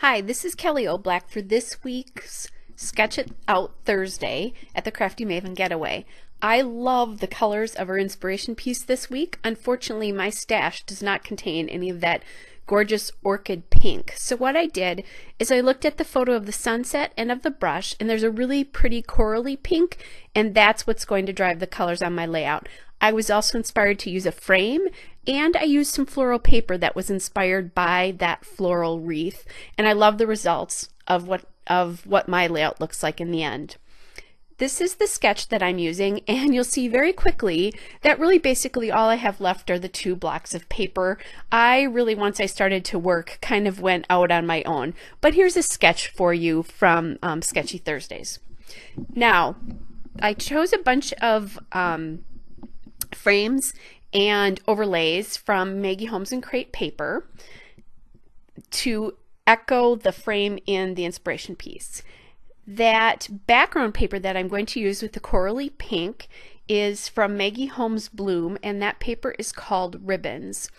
Hi, this is Kelly O'Black for this week's Sketch It Out Thursday at the Crafty Maven Getaway. I love the colors of our inspiration piece this week. Unfortunately, my stash does not contain any of that gorgeous orchid pink. So what I did is I looked at the photo of the sunset and of the brush, and there's a really pretty corally pink, and that's what's going to drive the colors on my layout. I was also inspired to use a frame, and I used some floral paper that was inspired by that floral wreath, and I love the results of what my layout looks like in the end. This is the sketch that I'm using, and you'll see very quickly that really basically all I have left are the two blocks of paper. I really, once I started to work, kind of went out on my own. But here's a sketch for you from Sketchy Thursdays. Now, I chose a bunch of frames and overlays from Maggie Holmes and Crate Paper to echo the frame in the inspiration piece. That background paper that I'm going to use with the corally pink is from Maggie Holmes Bloom, and that paper is called Ribbons.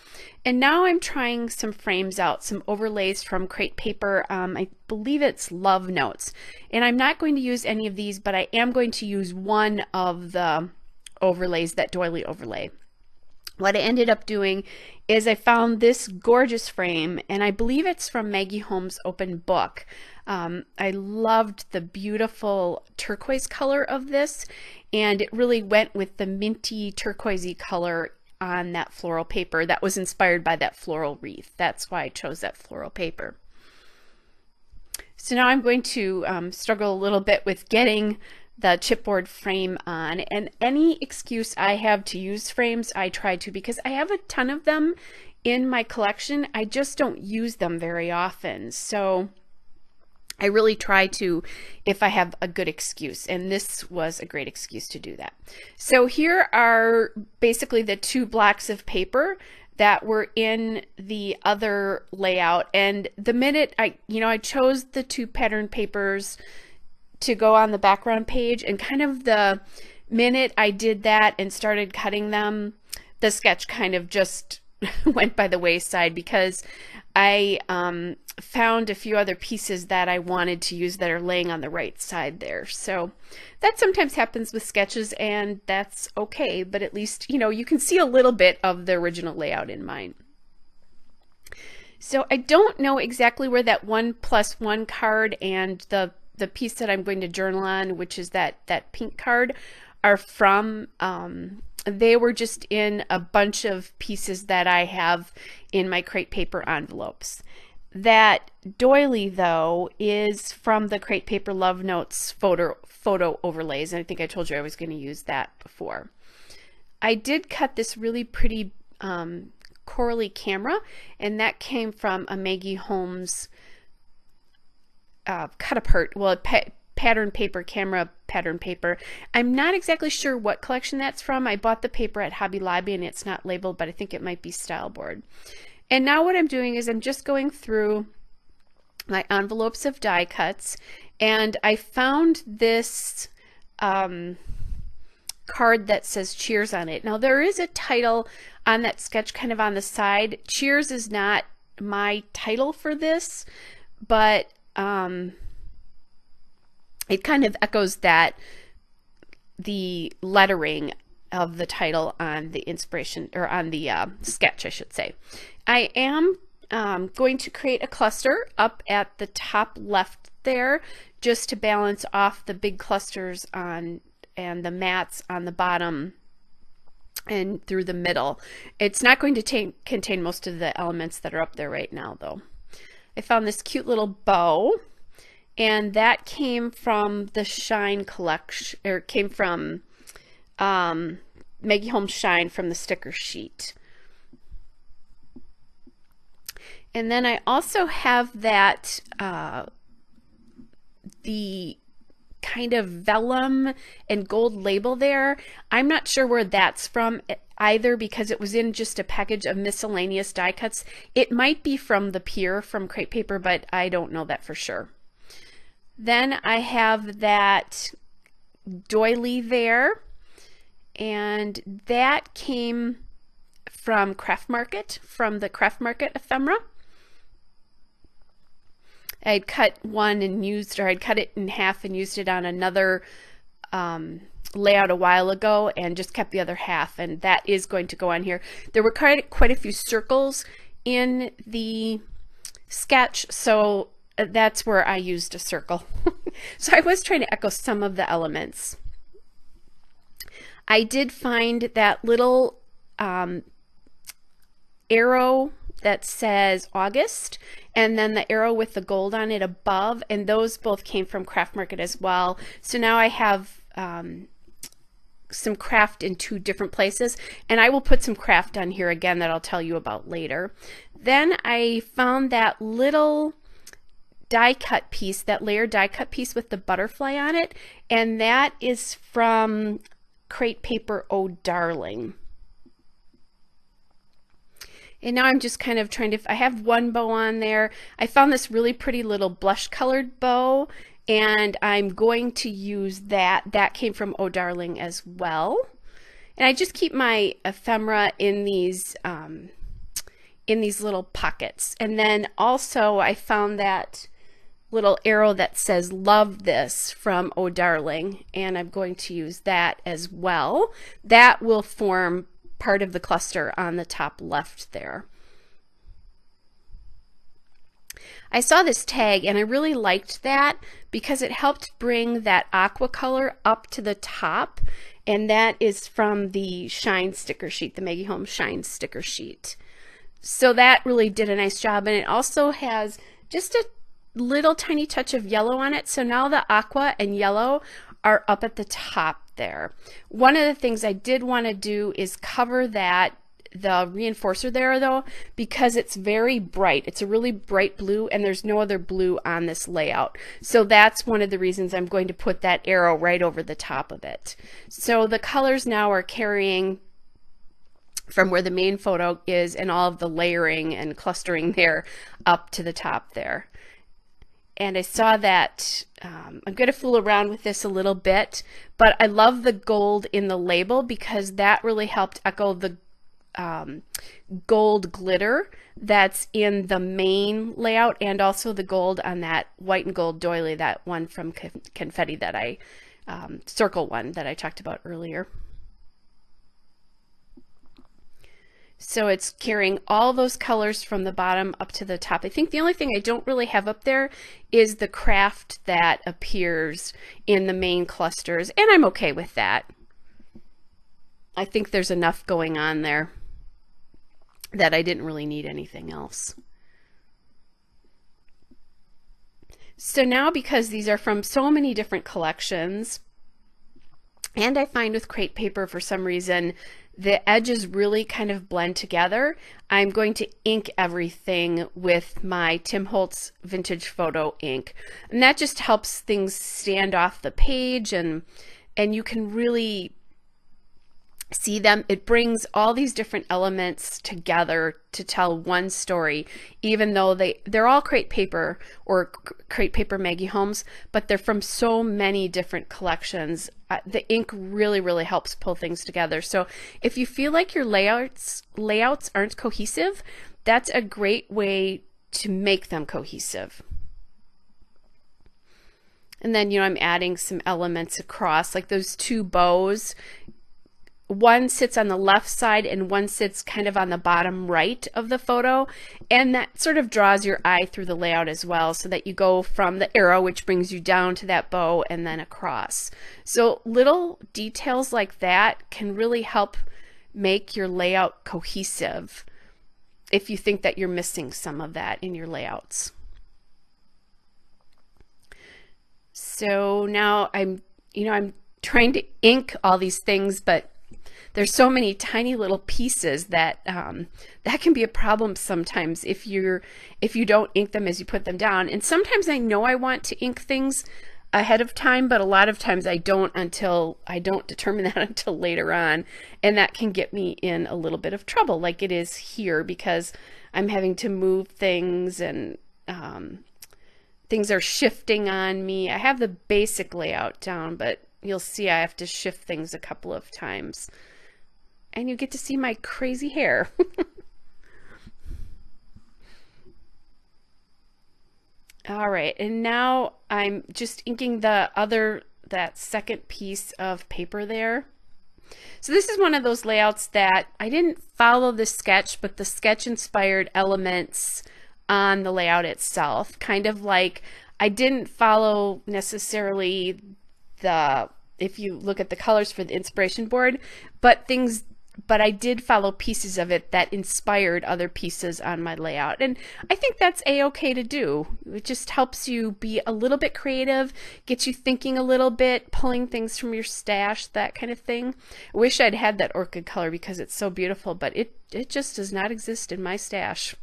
And now I'm trying some frames out, some overlays from Crate Paper. I believe it's Love Notes. And I'm not going to use any of these, but I am going to use one of the overlays, that doily overlay. What I ended up doing is I found this gorgeous frame, and I believe it's from Maggie Holmes' Open Book. I loved the beautiful turquoise color of this, and it really went with the minty turquoisey color on that floral paper that was inspired by that floral wreath. That's why I chose that floral paper. So now I'm going to struggle a little bit with getting the chipboard frame on, and any excuse I have to use frames I try to, because I have a ton of them in my collection. I just don't use them very often, so I really try to if I have a good excuse, and this was a great excuse to do that. So here are basically the two blocks of paper that were in the other layout, and the minute I chose the two pattern papers to go on the background page, and kind of the minute I did that and started cutting them, the sketch kind of just went by the wayside, because I found a few other pieces that I wanted to use that are laying on the right side there. So that sometimes happens with sketches, and that's okay, but at least you can see a little bit of the original layout in mine. So I don't know exactly where that 1+1 card and the piece that I'm going to journal on, which is that pink card, are from. They were just in a bunch of pieces that I have in my Crate Paper envelopes. That doily, though, is from the Crate Paper Love Notes photo overlays, and I think I told you I was going to use that before. I did cut this really pretty corally camera, and that came from a Maggie Holmes cut apart, well, pattern paper, camera pattern paper. I'm not exactly sure what collection that's from. I bought the paper at Hobby Lobby, and it's not labeled, but I think it might be Style Board. And now what I'm doing is I'm just going through my envelopes of die cuts, and I found this card that says Cheers on it. Now there is a title on that sketch kind of on the side. Cheers is not my title for this, but it kind of echoes the lettering of the title on the inspiration, or on the sketch, I should say. I am going to create a cluster up at the top left there, just to balance off the big clusters on and the mats on the bottom and through the middle. It's not going to contain most of the elements that are up there right now, though. I found this cute little bow, and that came from the Shine collection, or came from Maggie Holmes Shine from the sticker sheet. And then I also have that the kind of vellum and gold label there. I'm not sure where that's from either, because it was in just a package of miscellaneous die cuts. It might be from the Pier from Crate Paper, but I don't know that for sure. Then I have that doily there, and that came from Craft Market, from the Craft Market ephemera. I'd cut one and used, or I'd cut it in half and used it on another layout a while ago and just kept the other half, and that is going to go on here. There were quite a few circles in the sketch, so that's where I used a circle. So I was trying to echo some of the elements. I did find that little arrow that says August, and then the arrow with the gold on it above, and those both came from Craft Market as well. So now I have some craft in two different places, and I will put some craft on here again that I'll tell you about later. Then I found that little die cut piece, that layered die cut piece with the butterfly on it, and that is from Crate Paper Oh Darling. And now I'm just kind of trying to, I have one bow on there. I found this really pretty little blush colored bow, and I'm going to use that. That came from Oh Darling as well. And I just keep my ephemera in these little pockets. And then also I found that little arrow that says Love This from Oh Darling, and I'm going to use that as well. That will form part of the cluster on the top left there. I saw this tag and I really liked that because it helped bring that aqua color up to the top, and that is from the Shine sticker sheet, the Maggie Holmes Shine sticker sheet. So that really did a nice job, and it also has just a little tiny touch of yellow on it. So now the aqua and yellow are up at the top there. One of the things I did want to do is cover the reinforcer there though, because it's very bright. It's a really bright blue, and there's no other blue on this layout. So that's one of the reasons I'm going to put that arrow right over the top of it. So the colors now are carrying from where the main photo is, and all of the layering and clustering there up to the top there. And I saw that I'm going to fool around with this a little bit, but I love the gold in the label because that really helped echo the gold glitter that's in the main layout, and also the gold on that white and gold doily, that one from Confetti that I circle one that I talked about earlier. So it's carrying all those colors from the bottom up to the top. I think the only thing I don't really have up there is the craft that appears in the main clusters, and I'm okay with that. I think there's enough going on there that I didn't really need anything else. So now, because these are from so many different collections, and I find with Crate Paper for some reason the edges really kind of blend together, I'm going to ink everything with my Tim Holtz Vintage Photo ink. And that just helps things stand off the page, and you can really see them. It brings all these different elements together to tell one story, even though they're all Crate Paper or Crate Paper Maggie Holmes, but they're from so many different collections. The ink really helps pull things together. So if you feel like your layouts aren't cohesive, that's a great way to make them cohesive. And then, you know, I'm adding some elements across, like those two bows. One sits on the left side and one sits kind of on the bottom right of the photo, and that sort of draws your eye through the layout as well, so that you go from the arrow, which brings you down to that bow, and then across. So little details like that can really help make your layout cohesive if you think that you're missing some of that in your layouts. So now I'm trying to ink all these things, but there's so many tiny little pieces that that can be a problem sometimes if you don't ink them as you put them down. And sometimes I know I want to ink things ahead of time, but a lot of times I don't determine that until later on, and that can get me in a little bit of trouble, like it is here, because I'm having to move things, and things are shifting on me. I have the basic layout down, but you'll see I have to shift things a couple of times. And you get to see my crazy hair. All right, and now I'm just inking that second piece of paper there. So this is one of those layouts that I didn't follow the sketch, but the sketch inspired elements on the layout itself. Kind of like I didn't follow necessarily if you look at the colors for the inspiration board, but I did follow pieces of it that inspired other pieces on my layout. And I think that's a-okay to do. It just helps you be a little bit creative, gets you thinking a little bit, pulling things from your stash, that kind of thing. I wish I'd had that orchid color because it's so beautiful, but it just does not exist in my stash.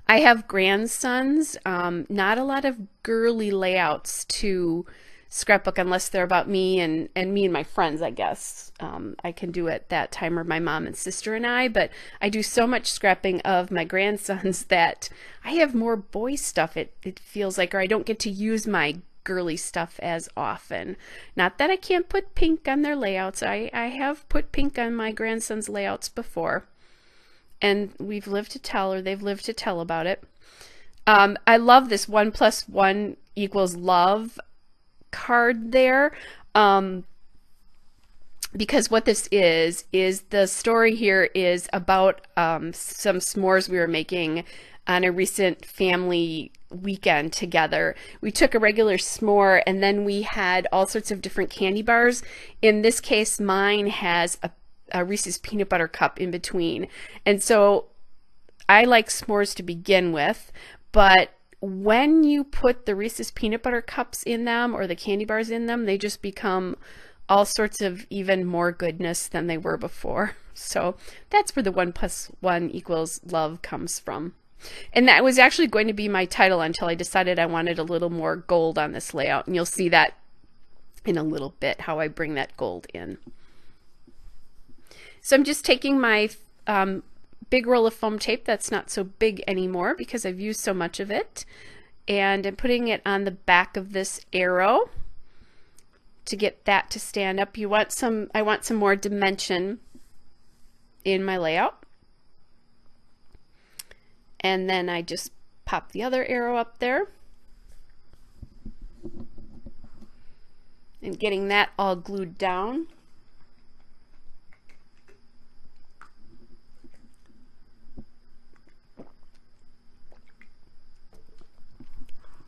I have grandsons, not a lot of girly layouts to scrapbook unless they're about me and me and my friends, I guess. I can do it that time, or my mom and sister and I, but I do so much scrapping of my grandsons that I have more boy stuff, it feels like, or I don't get to use my girly stuff as often. Not that I can't put pink on their layouts. I have put pink on my grandson's layouts before, and we've lived to tell, or they've lived to tell about it. I love this 1 + 1 = love card there, because what this is the story here is about some s'mores we were making on a recent family weekend together. We took a regular s'more and then we had all sorts of different candy bars. In this case, mine has a Reese's peanut butter cup in between, and so I like s'mores to begin with, but when you put the Reese's peanut butter cups in them, or the candy bars in them, they just become all sorts of even more goodness than they were before. So that's where the 1 + 1 = love comes from. And that was actually going to be my title until I decided I wanted a little more gold on this layout. And you'll see that in a little bit, how I bring that gold in. So I'm just taking my big roll of foam tape that's not so big anymore because I've used so much of it, and I'm putting it on the back of this arrow to get that to stand up. I want some more dimension in my layout, and then I just pop the other arrow up there and getting that all glued down.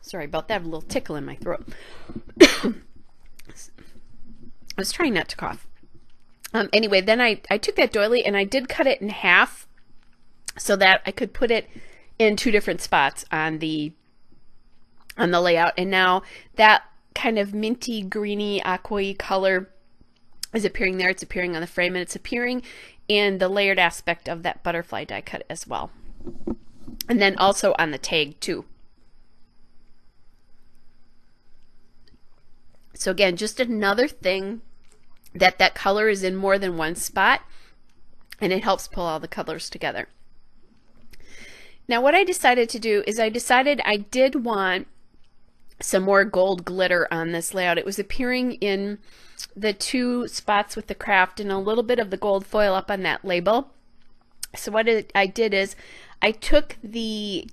Sorry about that, I have a little tickle in my throat. I was trying not to cough. Anyway, then I took that doily and I did cut it in half so that I could put it in 2 different spots on the layout. And now that kind of minty, greeny, aqua-y color is appearing there. It's appearing on the frame, and it's appearing in the layered aspect of that butterfly die cut as well. And then also on the tag too. So again, just another thing that color is in more than one spot, and it helps pull all the colors together. Now what I decided to do is I did want some more gold glitter on this layout. It was appearing in the 2 spots with the craft and a little bit of the gold foil up on that label. So what I did is I took the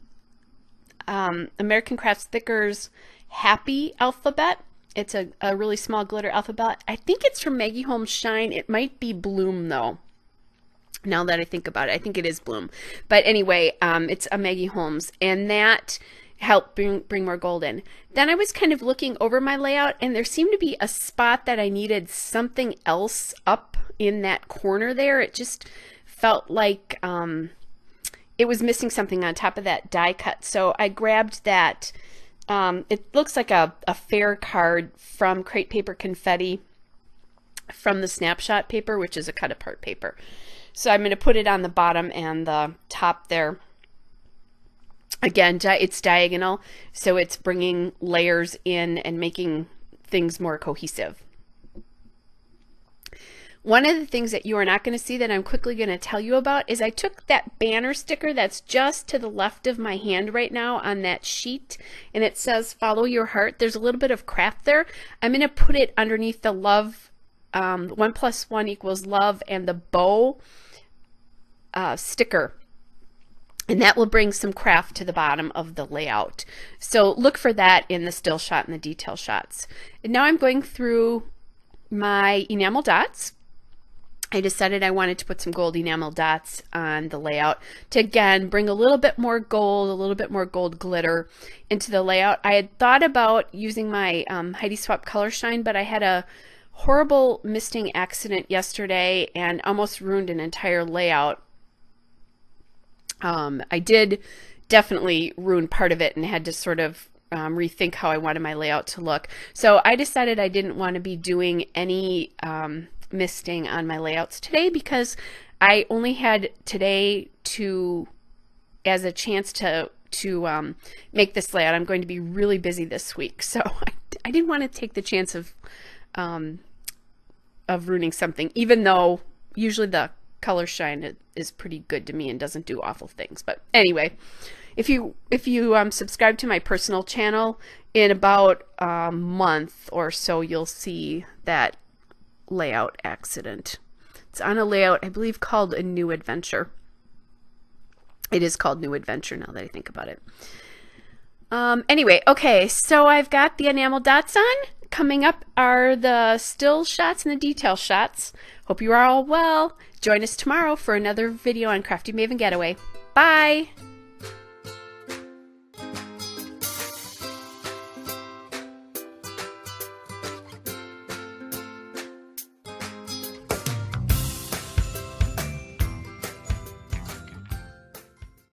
American Crafts Thickers Happy alphabet. It's a really small glitter alphabet. I think it's from Maggie Holmes Shine. It might be Bloom though. Now that I think about it, I think it is Bloom. But anyway, it's a Maggie Holmes, and that helped bring more gold in. Then I was kind of looking over my layout, and there seemed to be a spot that I needed something else up in that corner there. It just felt like it was missing something on top of that die cut. So I grabbed that. It looks like a fair card from Crate Paper Confetti from the snapshot paper, which is a cut apart paper. So I'm going to put it on the bottom and the top there. Again, it's diagonal, so it's bringing layers in and making things more cohesive. One of the things that you are not going to see that I'm quickly going to tell you about is I took that banner sticker that's just to the left of my hand right now on that sheet, and it says follow your heart. There's a little bit of craft there. I'm going to put it underneath the love, 1 + 1 = love, and the bow sticker. And that will bring some craft to the bottom of the layout. So look for that in the still shot and the detail shots. And now I'm going through my enamel dots. I decided I wanted to put some gold enamel dots on the layout to, again, bring a little bit more gold glitter into the layout. I had thought about using my Heidi Swapp Color Shine, but I had a horrible misting accident yesterday and almost ruined an entire layout. I did definitely ruin part of it and had to sort of rethink how I wanted my layout to look. So I decided I didn't want to be doing any misting on my layouts today because I only had today as a chance to make this layout. I'm going to be really busy this week, so I didn't want to take the chance of ruining something, even though usually the Color Shine is pretty good to me and doesn't do awful things. But anyway, if you subscribe to my personal channel, in about a month or so you'll see that layout accident. It's on a layout I believe called A New Adventure. It is called New Adventure now that I think about it. Anyway, okay, so I've got the enamel dots on. Coming up are the still shots and the detail shots. Hope you are all well. Join us tomorrow for another video on Crafty Maven Getaway. Bye!